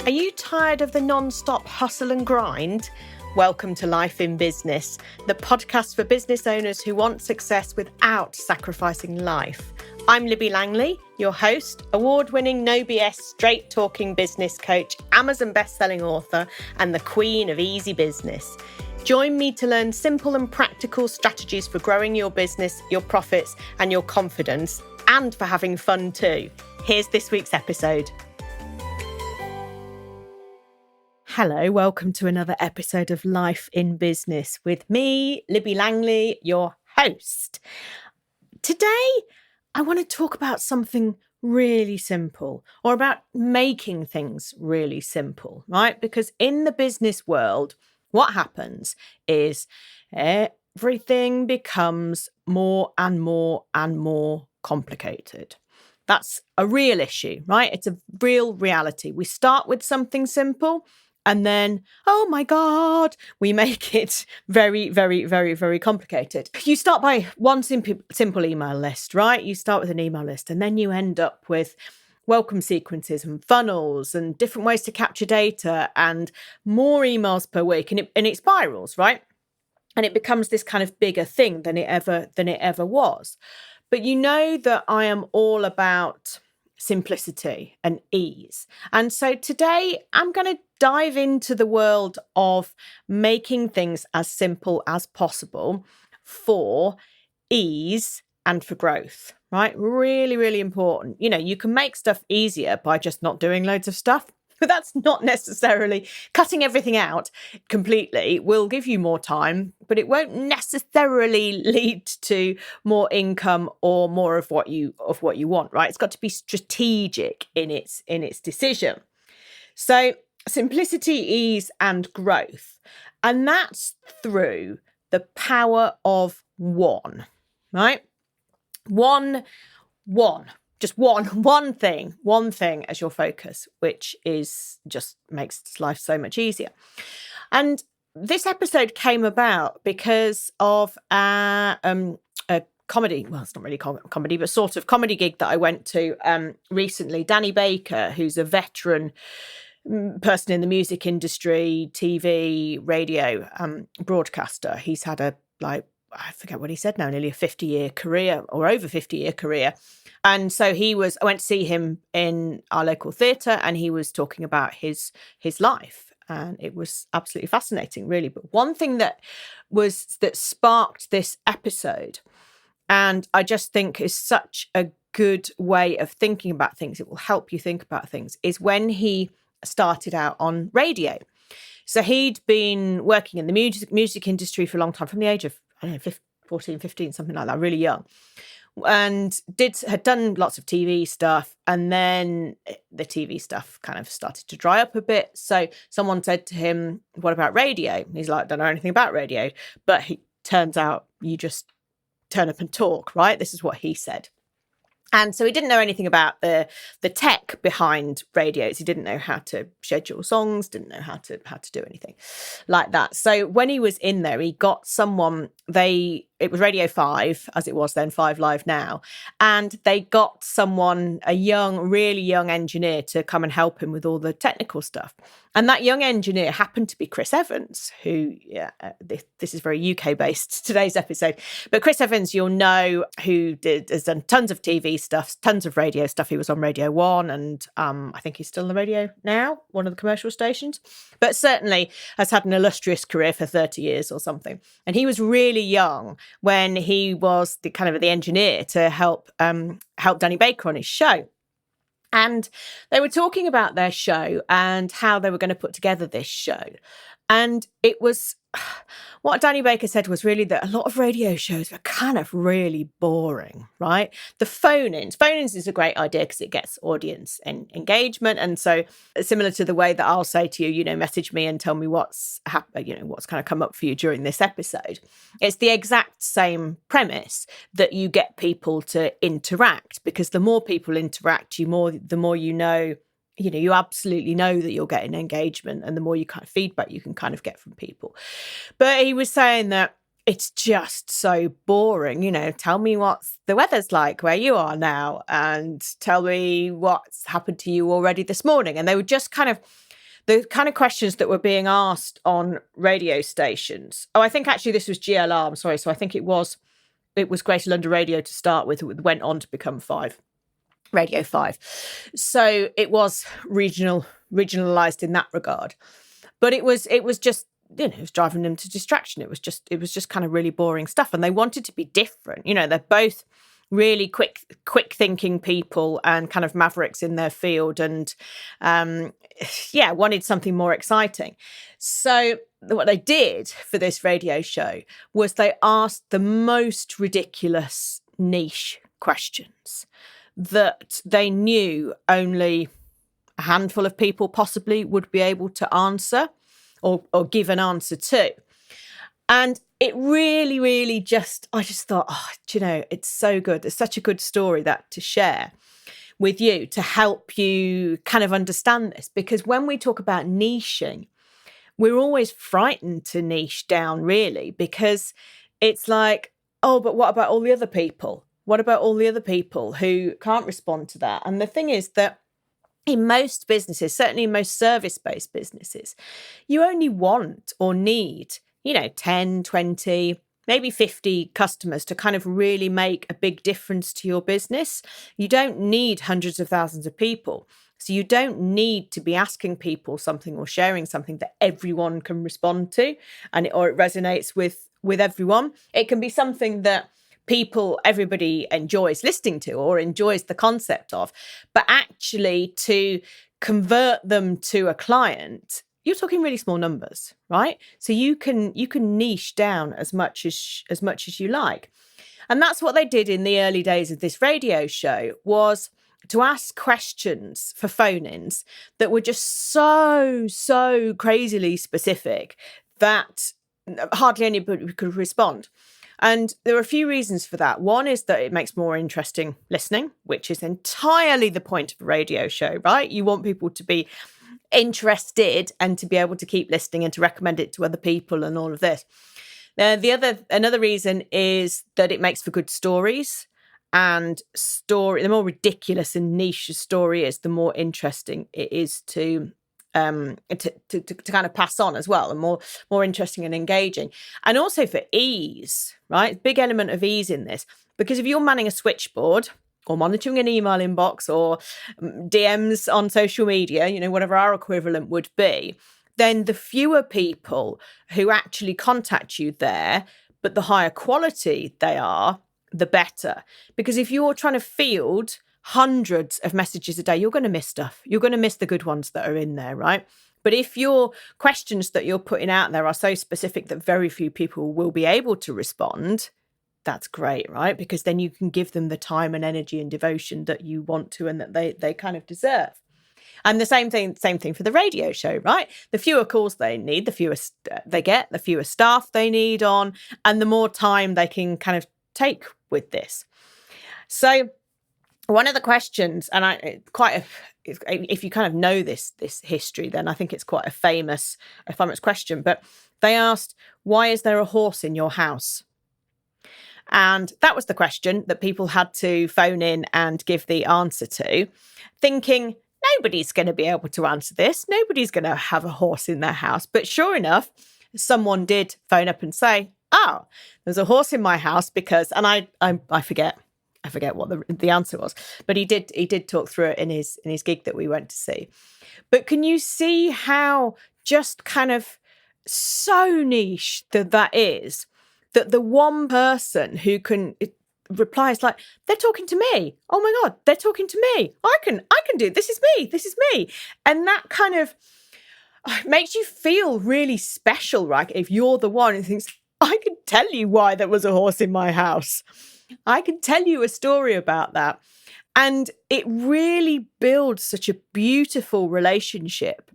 Are you tired of the non-stop hustle and grind? Welcome to Life in Business, the podcast for business owners who want success without sacrificing life. I'm Libby Langley, your host, award-winning no BS straight-talking business coach, Amazon best-selling author, and the queen of easy business. Join me to learn simple and practical strategies for growing your business, your profits, and your confidence, and for having fun too. Here's this week's episode. Hello, welcome to another episode of Life in Business with me, Libby Langley, your host. Today, I want to talk about something really simple, or about making things really simple, right? Because in the business world, what happens is everything becomes more and more and more complicated. That's a real issue, right? It's a real reality. We start with something simple, and then, oh my God, we make it very, very, very, very complicated. You start by one simple email list, right? You start with an email list, and then you end up with welcome sequences and funnels and different ways to capture data and more emails per week. And it spirals, right? And it becomes this kind of bigger thing than it ever was. But you know that I am all about simplicity and ease. And so today I'm going to dive into the world of making things as simple as possible for ease and for growth, right? Really, really important. You know, you can make stuff easier by just not doing loads of stuff, but that's not necessarily cutting everything out completely will give you more time, but it won't necessarily lead to more income or more of what you want, right? It's got to be strategic in its decision. So simplicity, ease, and growth. And that's through the power of one, right? Just one thing as your focus, which is just makes life so much easier. And this episode came about because of a comedy, well, it's not really comedy, but sort of comedy gig that I went to recently. Danny Baker, who's a veteran person in the music industry, TV, radio, broadcaster. He's had I forget what he said now, nearly a 50-year career or over 50-year career. And so I went to see him in our local theatre, and he was talking about his life. And it was absolutely fascinating, really. But one thing that sparked this episode, and I just think is such a good way of thinking about things, it will help you think about things, is when he started out on radio. So he'd been working in the music industry for a long time, from the age of 14, 15, something like that, really young, and had done lots of TV stuff. And then the TV stuff kind of started to dry up a bit. So someone said to him, what about radio? He's like, I don't know anything about radio. But it turns out you just turn up and talk, right? This is what he said. And so he didn't know anything about the tech behind radios. He didn't know how to schedule songs, didn't know how to do anything like that. So when he was in there, he got someone, it was Radio 5, as it was then, 5 Live now. And they got someone, a really young engineer, to come and help him with all the technical stuff. And that young engineer happened to be Chris Evans, who, this is very UK-based, today's episode. But Chris Evans, you'll know, has done tons of TV stuff, tons of radio stuff. He was on Radio 1, and I think he's still on the radio now, one of the commercial stations. But certainly has had an illustrious career for 30 years or something. And he was really young when he was the engineer to help Danny Baker on his show. And they were talking about their show and how they were going to put together this show. And it was, what Danny Baker said was really that a lot of radio shows are kind of really boring, right? The phone-ins is a great idea because it gets audience and engagement. And so similar to the way that I'll say to you, message me and tell me what's happened, what's kind of come up for you during this episode. It's the exact same premise that you get people to interact, because the more people interact, the more you know, you absolutely know that you're getting engagement, and the more you kind of feedback you can kind of get from people. But he was saying that it's just so boring. Tell me what the weather's like where you are now, and tell me what's happened to you already this morning. And they were just kind of the kind of questions that were being asked on radio stations. Oh, I think actually this was GLR. I'm sorry. So I think it was Greater London Radio to start with. It went on to become Radio 5. So it was regionalized in that regard. But it was just, it was driving them to distraction. It was just kind of really boring stuff. And they wanted to be different. They're both really quick thinking people and kind of mavericks in their field, and wanted something more exciting. So what they did for this radio show was they asked the most ridiculous niche questions that they knew only a handful of people possibly would be able to answer or give an answer to. And it really, really I just thought, it's so good. It's such a good story that to share with you to help you kind of understand this. Because when we talk about niching, we're always frightened to niche down, really, because it's like, oh, but what about all the other people? What about all the other people who can't respond to that? And the thing is that in most businesses, certainly in most service-based businesses, you only want or need 10, 20, maybe 50 customers to kind of really make a big difference to your business. You don't need hundreds of thousands of people. So you don't need to be asking people something or sharing something that everyone can respond to or it resonates with everyone. It can be something that everybody enjoys listening to or enjoys the concept of, but actually to convert them to a client, you're talking really small numbers, right? So you can niche down as much as you like. And that's what they did in the early days of this radio show, was to ask questions for phone-ins that were just so crazily specific that hardly anybody could respond. And there are a few reasons for that. One is that it makes more interesting listening, which is entirely the point of a radio show, right? You want people to be interested and to be able to keep listening and to recommend it to other people and all of this. Another reason is that it makes for good stories. And the more ridiculous and niche a story is, the more interesting it is to kind of pass on as well, and more interesting and engaging. And also for ease, right? Big element of ease in this, because if you're manning a switchboard or monitoring an email inbox or DMs on social media, whatever our equivalent would be, then the fewer people who actually contact you there, but the higher quality they are, the better. Because if you're trying to field hundreds of messages a day, you're going to miss stuff. You're going to miss the good ones that are in there, right? But if your questions that you're putting out there are so specific that very few people will be able to respond, that's great, right? Because then you can give them the time and energy and devotion that you want to and that they kind of deserve. And the same thing for the radio show, right? The fewer calls they need, the fewer they get, the fewer staff they need on, and the more time they can kind of take with this. So one of the questions, and if you kind of know this history, then I think it's quite a famous question. But they asked, "Why is there a horse in your house?" And that was the question that people had to phone in and give the answer to, thinking nobody's going to be able to answer this. Nobody's going to have a horse in their house. But sure enough, someone did phone up and say, "Oh, there's a horse in my house because," and I forget what the answer was, but he did talk through it in his gig that we went to see. But can you see how just kind of so niche that is, that the one person who can replies like, "They're talking to me. Oh my God, they're talking to me. I can do it. This is me. And that kind of makes you feel really special, right? If you're the one who thinks, "I can tell you why there was a horse in my house. I can tell you a story about that." And it really builds such a beautiful relationship,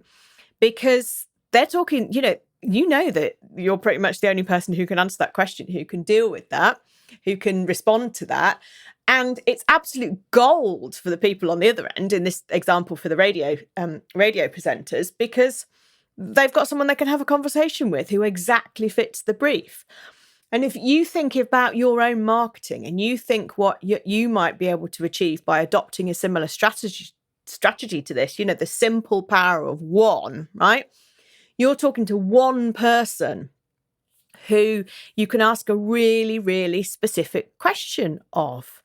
because they're talking, you know that you're pretty much the only person who can answer that question, who can deal with that, who can respond to that. And it's absolute gold for the people on the other end, in this example for the radio presenters, because they've got someone they can have a conversation with who exactly fits the brief. And if you think about your own marketing and you think what you might be able to achieve by adopting a similar strategy strategy to this, the simple power of one, right? You're talking to one person who you can ask a really, really specific question of.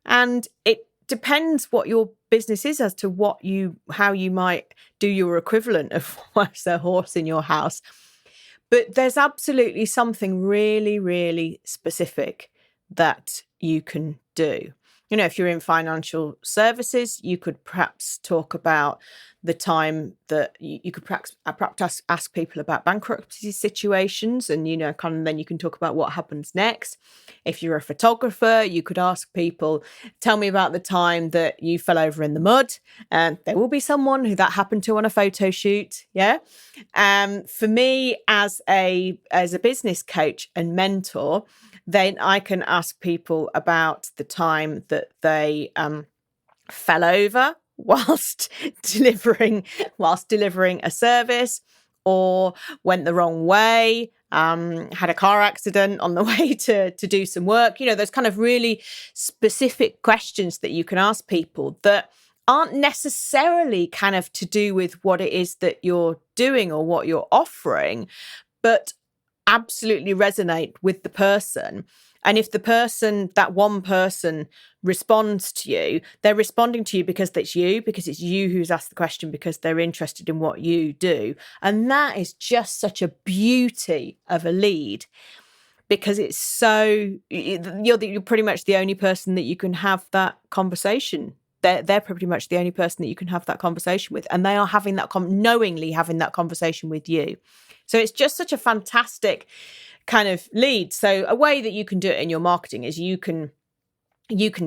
And it depends what your business is as to how you might do your equivalent of what's a horse in your house. But there's absolutely something really, really specific that you can do. If you're in financial services, you could perhaps talk about the time that you could perhaps ask people about bankruptcy situations, and then you can talk about what happens next. If you're a photographer, you could ask people, tell me about the time that you fell over in the mud. And there will be someone who that happened to on a photo shoot. Yeah. For me, as a business coach and mentor, then I can ask people about the time that they fell over whilst delivering a service, or went the wrong way, had a car accident on the way to do some work. Those kind of really specific questions that you can ask people that aren't necessarily kind of to do with what it is that you're doing or what you're offering, but absolutely resonate with the person. And if that one person responds to you, they're responding to you because it's you who's asked the question, because they're interested in what you do. And that is just such a beauty of a lead, because you're pretty much the only person that you can have that conversation. They're pretty much the only person that you can have that conversation with, and they are having that knowingly having that conversation with you. So it's just such a fantastic kind of lead. So a way that you can do it in your marketing is you can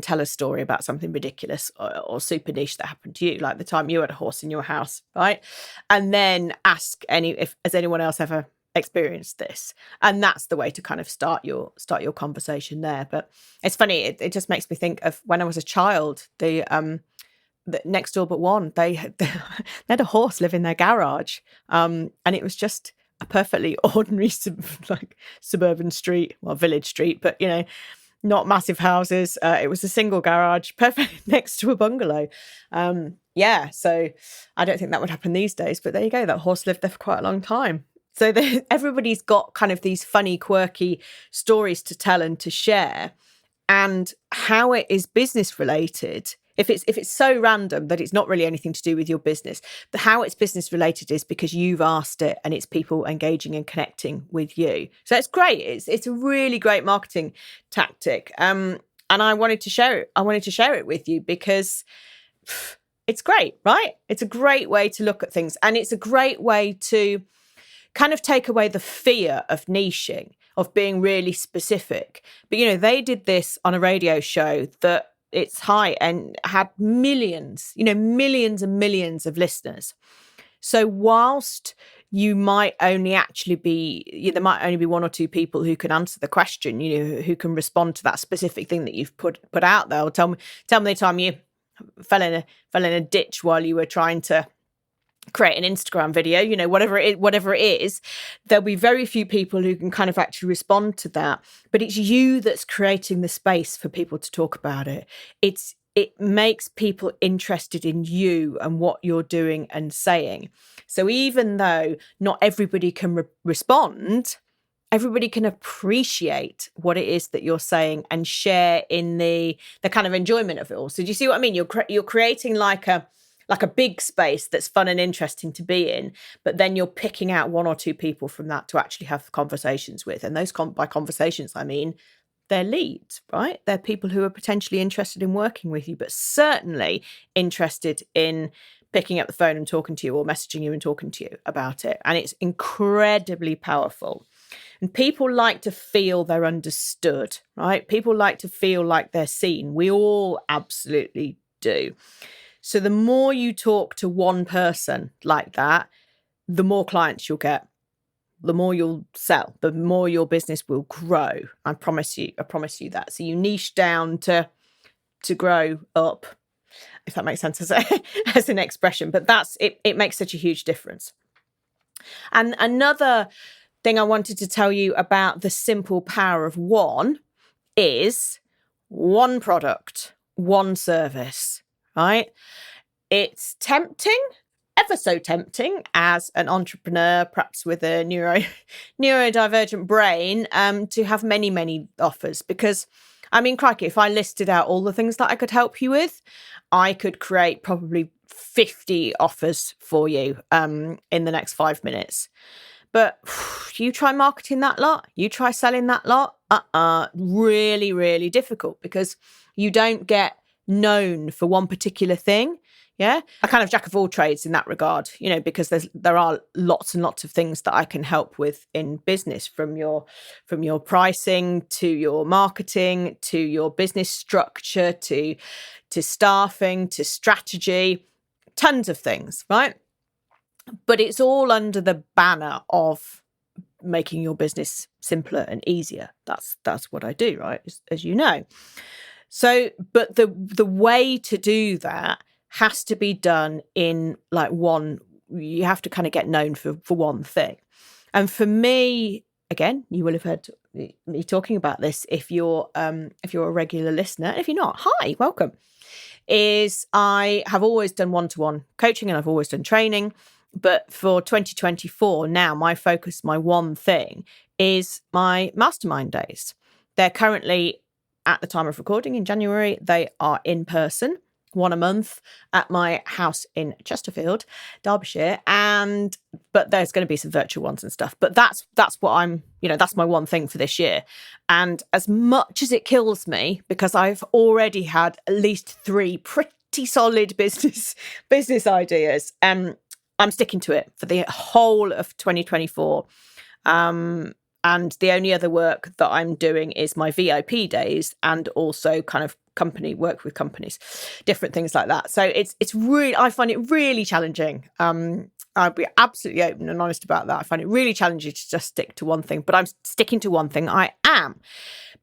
tell a story about something ridiculous or super niche that happened to you, like the time you had a horse in your house, right? And then ask has anyone else ever experienced this? And that's the way to kind of start your conversation there. But it's funny, it just makes me think of when I was a child, the next door but one, they had a horse live in their garage, and it was just a perfectly ordinary suburban street, village street, but not massive houses. It was a single garage, perfect next to a bungalow. So I don't think that would happen these days, but there you go. That horse lived there for quite a long time. So everybody's got kind of these funny, quirky stories to tell and to share, and how it is business related. If it's so random that it's not really anything to do with your business, but how it's business related is because you've asked it, and it's people engaging and connecting with you. So it's great. It's a really great marketing tactic. And I wanted to share it. I wanted to share it with you because it's great, right? It's a great way to look at things, and it's a great way to kind of take away the fear of niching, of being really specific. But they did this on a radio show that it's high and had millions and millions of listeners. So whilst you might only there might only be one or two people who can answer the question, who can respond to that specific thing that you've put out there. Or tell me the time you fell in a ditch while you were trying to create an Instagram video, whatever it is, there'll be very few people who can kind of actually respond to that. But it's you that's creating the space for people to talk about it. It makes people interested in you and what you're doing and saying. So even though not everybody can respond, everybody can appreciate what it is that you're saying and share in the kind of enjoyment of it all. So do you see what I mean? You're creating like a big space that's fun and interesting to be in, but then you're picking out one or two people from that to actually have conversations with. And those by conversations, I mean, they're leads, right? They're people who are potentially interested in working with you, but certainly interested in picking up the phone and talking to you, or messaging you and talking to you about it. And it's incredibly powerful. And people like to feel they're understood, right? People like to feel like they're seen. We all absolutely do. So the more you talk to one person like that, the more clients you'll get, the more you'll sell, the more your business will grow. I promise you that. So you niche down to grow up, if that makes sense as an expression. But it makes such a huge difference. And another thing I wanted to tell you about the simple power of one is one product, one service, right? it's tempting, ever so tempting as an entrepreneur, perhaps with a neurodivergent brain, to have many, many offers. Because, I mean, crikey, if I listed out all the things that I could help you with, I could create probably 50 offers for you in the next 5 minutes. But you try marketing that lot, you try selling that lot, really, really difficult, because you don't get known for one particular thing. Yeah, I kind of jack of all trades in that regard, because there are lots and lots of things that I can help with in business, from your pricing to your marketing to your business structure to staffing to strategy, tons of things, right? But it's all under the banner of making your business simpler and easier. That's what I do, right? As you know. So, but the way to do that has to be done in like one. You have to kind of get known for one thing. And for me, again, you will have heard me talking about this if you're a regular listener. And if you're not, hi, welcome. Is I have always done one-to-one coaching and I've always done training. But for 2024, now my focus, my one thing, is my mastermind days. They're currently, at the time of recording in January, they are in person, one a month at my house in Chesterfield, Derbyshire. But there's going to be some virtual ones and stuff. But that's what I'm, that's my one thing for this year. And as much as it kills me, because I've already had at least 3 pretty solid business ideas, I'm sticking to it for the whole of 2024. And the only other work that I'm doing is my VIP days, and also kind of company work with companies, different things like that. So it's really, I find it really challenging. I'll be absolutely open and honest about that. I find it really challenging to just stick to one thing, but I'm sticking to one thing. I am,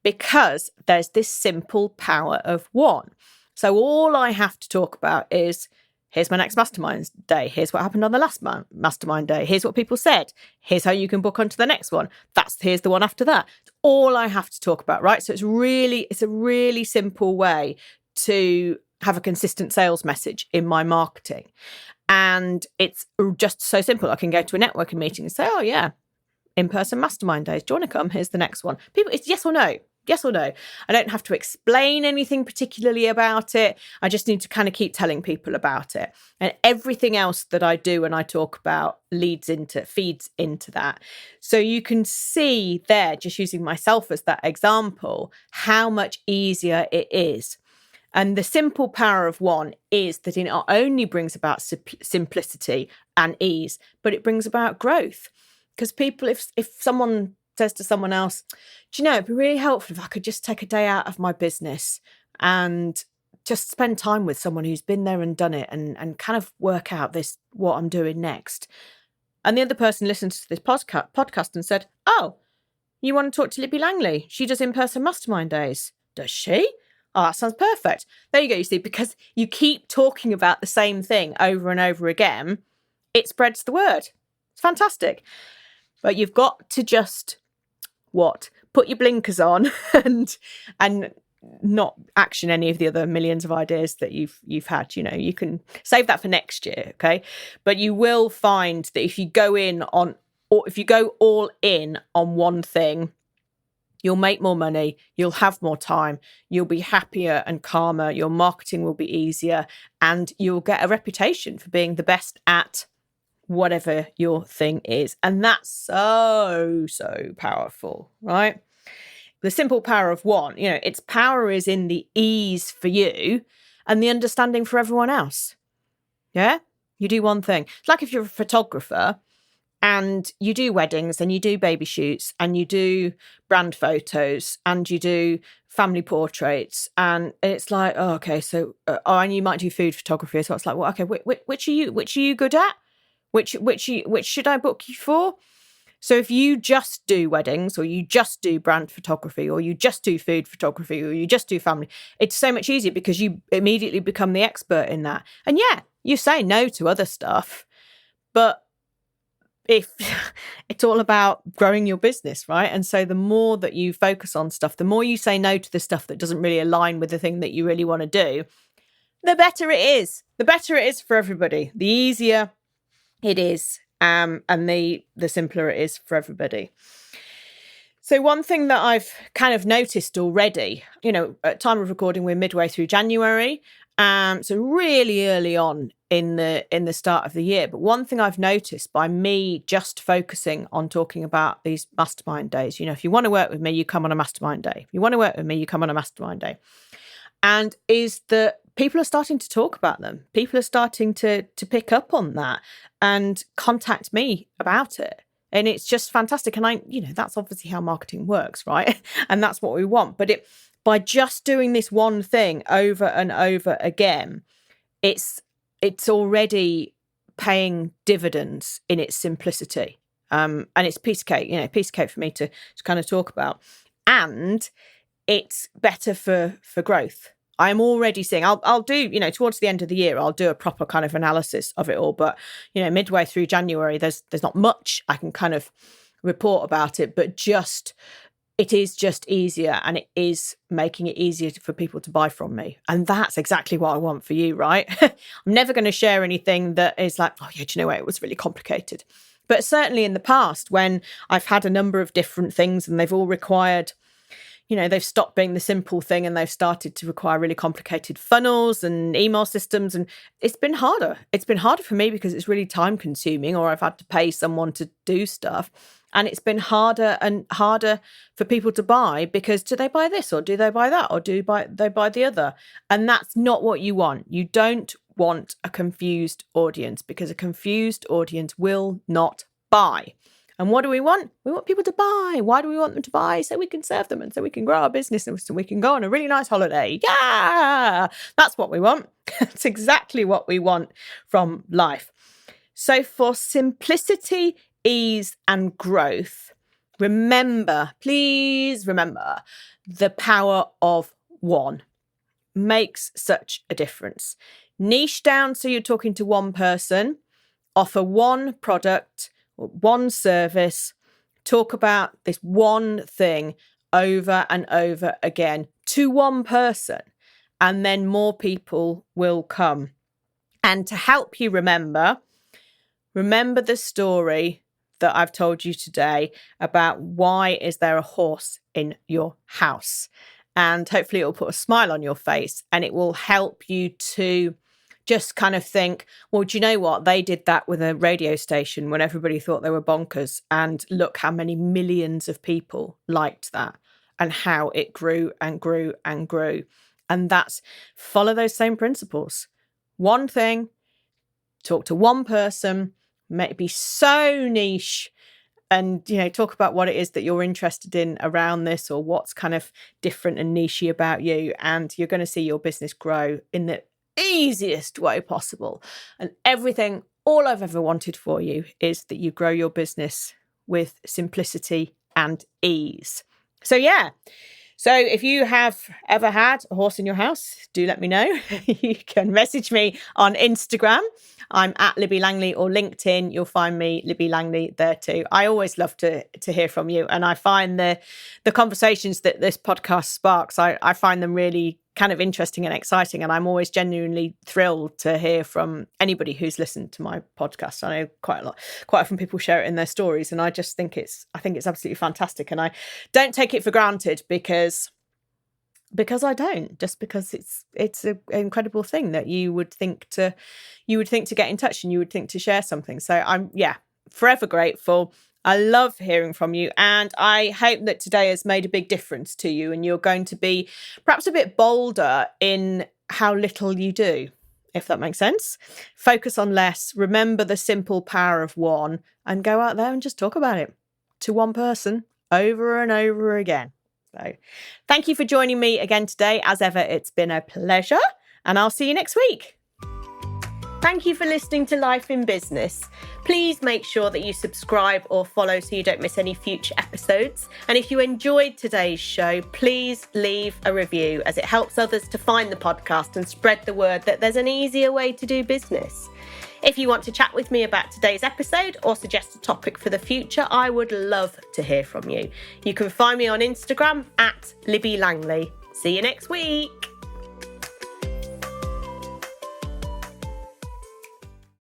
because there's this simple power of one. So all I have to talk about is, here's my next mastermind day. Here's what happened on the last mastermind day. Here's what people said. Here's how you can book onto the next one. Here's the one after that. It's all I have to talk about, right? So it's a really simple way to have a consistent sales message in my marketing. And it's just so simple. I can go to a networking meeting and say, oh yeah, in-person mastermind days. Do you want to come? Here's the next one. People, it's yes or no. Yes or no. I don't have to explain anything particularly about it. I just need to kind of keep telling people about it. And everything else that I do and I talk about feeds into that. So you can see there, just using myself as that example, how much easier it is. And the simple power of one is that it not only brings about simplicity and ease, but it brings about growth. Because people, if someone says to someone else, do you know, it'd be really helpful if I could just take a day out of my business and just spend time with someone who's been there and done it, and kind of work out what I'm doing next. And the other person listened to this podcast and said, oh, you want to talk to Libby Langley? She does in-person mastermind days. Does she? Oh, that sounds perfect. There you go, you see, because you keep talking about the same thing over and over again, it spreads the word. It's fantastic. But you've got to just put your blinkers on and not action any of the other millions of ideas that you've had. You can save that for next year, okay? But you will find that if you go all in on one thing, you'll make more money, you'll have more time, you'll be happier and calmer, your marketing will be easier, and you'll get a reputation for being the best at whatever your thing is. And that's so powerful, right? The simple power of one, its power is in the ease for you and the understanding for everyone else. Yeah? You do one thing. It's like if you're a photographer and you do weddings and you do baby shoots and you do brand photos and you do family portraits, and it's like, oh, okay, so and you might do food photography. So it's like, well, okay, which are you good at? Which should I book you for? So if you just do weddings, or you just do brand photography, or you just do food photography, or you just do family, it's so much easier because you immediately become the expert in that. And yeah, you say no to other stuff, but if it's all about growing your business, right? And so the more that you focus on stuff, the more you say no to the stuff that doesn't really align with the thing that you really want to do, the better it is. The better it is for everybody. The easier it is, and the simpler it is for everybody. So one thing that I've kind of noticed already, at time of recording, we're midway through January, so really early on in the start of the year. But one thing I've noticed by me just focusing on talking about these mastermind days, if you want to work with me, you come on a mastermind day. If you want to work with me, you come on a mastermind day. And is that people are starting to talk about them. People are starting to pick up on that and contact me about it. And it's just fantastic. And that's obviously how marketing works, right? And that's what we want. But by just doing this one thing over and over again, it's already paying dividends in its simplicity. And it's a piece of cake for me to kind of talk about. And it's better for growth. I'm already seeing, I'll do, towards the end of the year, I'll do a proper kind of analysis of it all. But, midway through January, there's not much I can kind of report about it, but it is just easier, and it is making it easier for people to buy from me. And that's exactly what I want for you, right? I'm never going to share anything that is like, oh yeah, do you know what? It was really complicated. But certainly in the past, when I've had a number of different things and they've all required, they've stopped being the simple thing and they've started to require really complicated funnels and email systems. And it's been harder. It's been harder for me because it's really time consuming, or I've had to pay someone to do stuff. And it's been harder and harder for people to buy because do they buy this or do they buy that or they buy the other? And that's not what you want. You don't want a confused audience, because a confused audience will not buy. And what do we want? We want people to buy. Why do we want them to buy? So we can serve them and so we can grow our business and so we can go on a really nice holiday. Yeah, that's what we want. That's exactly what we want from life. So for simplicity, ease, and growth, please remember, the power of one makes such a difference. Niche down so you're talking to one person, offer one product, one service, talk about this one thing over and over again to one person, and then more people will come. And to help you remember the story that I've told you today about why is there a horse in your house. And hopefully it will put a smile on your face, and it will help you to just kind of think, well, do you know what? They did that with a radio station when everybody thought they were bonkers. And look how many millions of people liked that and how it grew and grew and grew. And that's follow those same principles. One thing, talk to one person, maybe so niche, and, talk about what it is that you're interested in around this, or what's kind of different and nichey about you. And you're going to see your business grow in the easiest way possible. And all I've ever wanted for you is that you grow your business with simplicity and ease. So yeah. So if you have ever had a horse in your house, do let me know. You can message me on Instagram. I'm at Libby Langley, or LinkedIn. You'll find me, Libby Langley, there too. I always love to hear from you. And I find the conversations that this podcast sparks, I find them really kind of interesting and exciting. And I'm always genuinely thrilled to hear from anybody who's listened to my podcast. I know quite often people share it in their stories, and I just think it's absolutely fantastic. And I don't take it for granted because I don't, just because it's an incredible thing that you would think to get in touch, and you would think to share something. So I'm forever grateful. I love hearing from you, and I hope that today has made a big difference to you, and you're going to be perhaps a bit bolder in how little you do, if that makes sense. Focus on less, remember the simple power of one, and go out there and just talk about it to one person over and over again. So thank you for joining me again today. As ever, it's been a pleasure, and I'll see you next week. Thank you for listening to Life in Business. Please make sure that you subscribe or follow so you don't miss any future episodes. And if you enjoyed today's show, please leave a review, as it helps others to find the podcast and spread the word that there's an easier way to do business. If you want to chat with me about today's episode or suggest a topic for the future, I would love to hear from you. You can find me on Instagram at Libby Langley. See you next week.